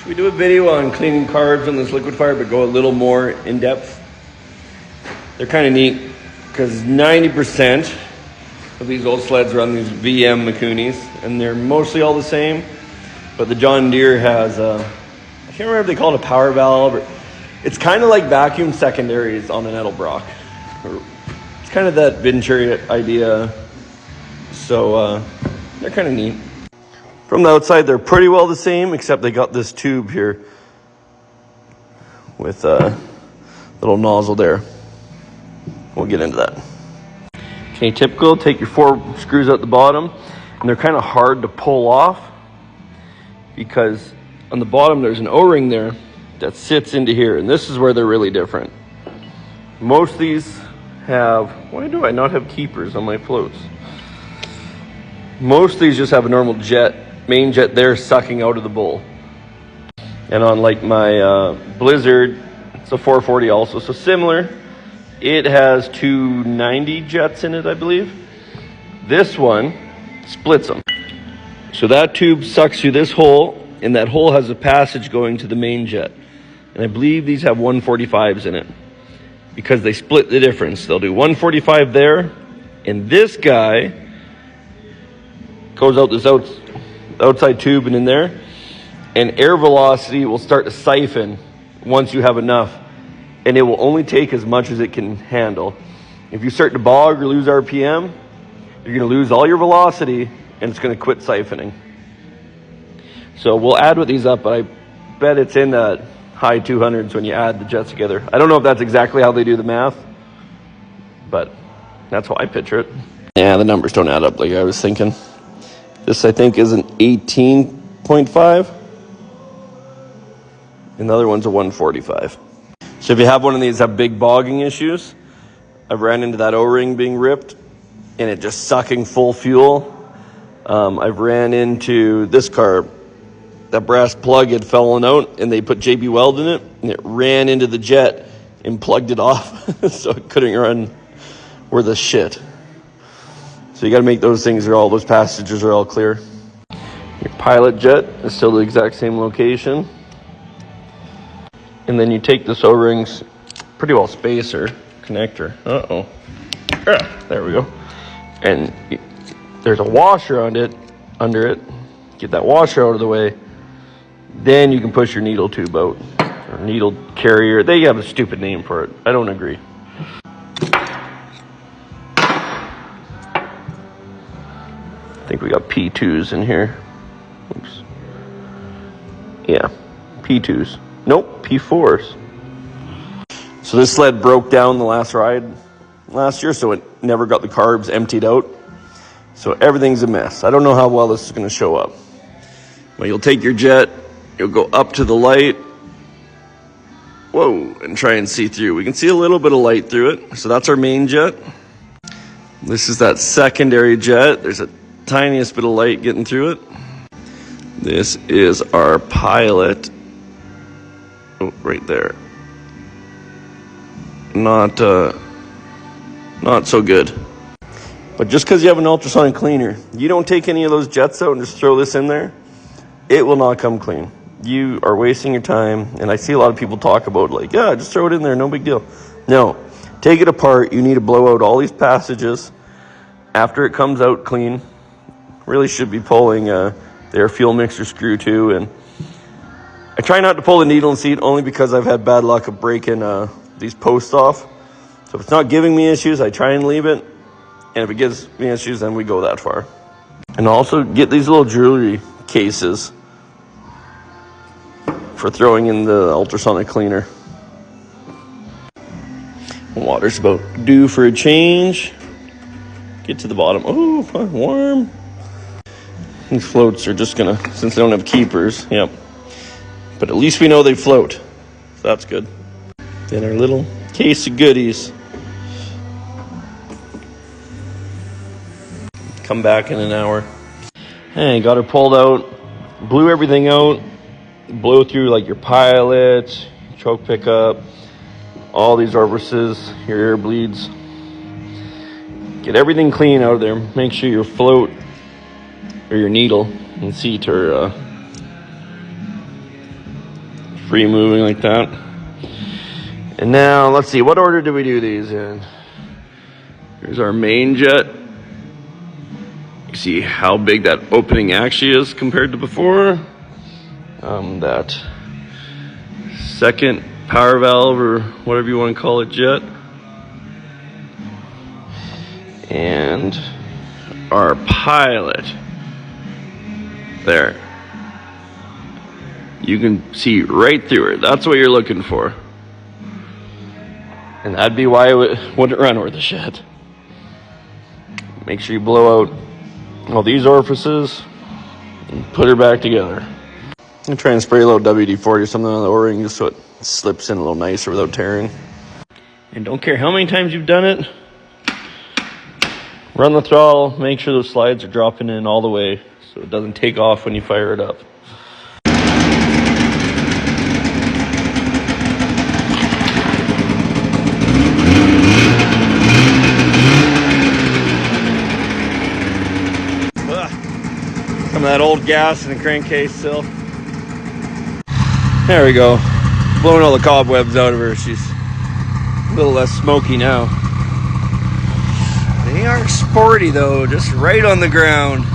We do a video on cleaning carbs on this liquifire, but go a little more in depth. They're kind of neat because 90% of these old sleds run these VM mikunis, and they're mostly all the same. But the John Deere has I can't remember if they call it a power valve, or it's kind of like vacuum secondaries on an Edelbrock. It's kind of that Venturi idea. So they're kind of neat. From the outside, they're pretty well the same, except they got this tube here with a little nozzle there. We'll get into that. Okay, typical, take your 4 screws out the bottom, and they're kind of hard to pull off because on the bottom there's an O-ring there that sits into here, and this is where they're really different. Most of these have, why do I not have keepers on my floats? Most of these just have a normal jet, main jet there sucking out of the bowl. And on like my Blizzard, it's a 440 also, so similar. It has 290 jets in it, I believe. This one splits them. So that tube sucks through this hole, and that hole has a passage going to the main jet. And I believe these have 145s in it because they split the difference. They'll do 145 there, and this guy goes out this outside tube and in there, and air velocity will start to siphon once you have enough, and it will only take as much as it can handle. If you start to bog or lose RPM, you're going to lose all your velocity, and it's going to quit siphoning. So we'll add with these up, but I bet it's in the high 200s when you add the jets together. I don't know if that's exactly how they do the math, but that's how I picture it. Yeah, the numbers don't add up like I was thinking. This, I think, is an 18.5. And the other one's a 145. So if you have one of these have big bogging issues, I've ran into that O-ring being ripped and it just sucking full fuel. I've ran into this carb. That brass plug had fallen out and they put JB Weld in it and it ran into the jet and plugged it off. So it couldn't run worth a shit. So you got to make those things, all those passages are all clear. Your pilot jet is still the exact same location. And then you take this O-rings, pretty well spacer, connector. There we go. And there's a washer on it, under it. Get that washer out of the way. Then you can push your needle tube out, or needle carrier. They have a stupid name for it. I don't agree. I think we got P2s in here. Oops. Yeah, P2s. Nope, P4s. So this sled broke down the last ride last year, so it never got the carbs emptied out. So everything's a mess. I don't know how well this is going to show up. Well, you'll take your jet, you'll go up to the light. Whoa, and try and see through. We can see a little bit of light through it. So that's our main jet. This is that secondary jet. There's a tiniest bit of light getting through it. This is our pilot. Oh, right there. Not so good. But just because you have an ultrasonic cleaner, you don't take any of those jets out and just throw this in there, it will not come clean. You are wasting your time. And I see a lot of people talk about like, yeah, just throw it in there, no big deal. No, take it apart. You need to blow out all these passages. After it comes out clean, really should be pulling the air fuel mixer screw too. And I try not to pull the needle and seat only because I've had bad luck of breaking these posts off. So if it's not giving me issues, I try and leave it. And if it gives me issues, then we go that far. And also get these little jewelry cases for throwing in the ultrasonic cleaner. Water's about due for a change. Get to the bottom. Oh, warm. These floats are just gonna, since they don't have keepers, yep. But at least we know they float. So that's good. Then our little case of goodies. Come back in an hour. Hey, got her pulled out. Blew everything out. Blow through like your pilot, choke pickup, all these orifices, your air bleeds. Get everything clean out of there. Make sure your float or your needle and seat are free moving like that. And now, let's see, what order do we do these in? Here's our main jet. You see how big that opening actually is compared to before. That second power valve, or whatever you want to call it, jet. And our pilot. There. You can see right through it. That's what you're looking for. And that'd be why it wouldn't run with the shed. Make sure you blow out all these orifices and put her back together. And try and spray a little WD-40 or something on the O-ring just so it slips in a little nicer without tearing. And don't care how many times you've done it, run the throttle, make sure those slides are dropping in all the way so it doesn't take off when you fire it up. Some of that old gas in the crankcase still. There we go. Blowing all the cobwebs out of her. She's a little less smoky now. They are sporty though, just right on the ground.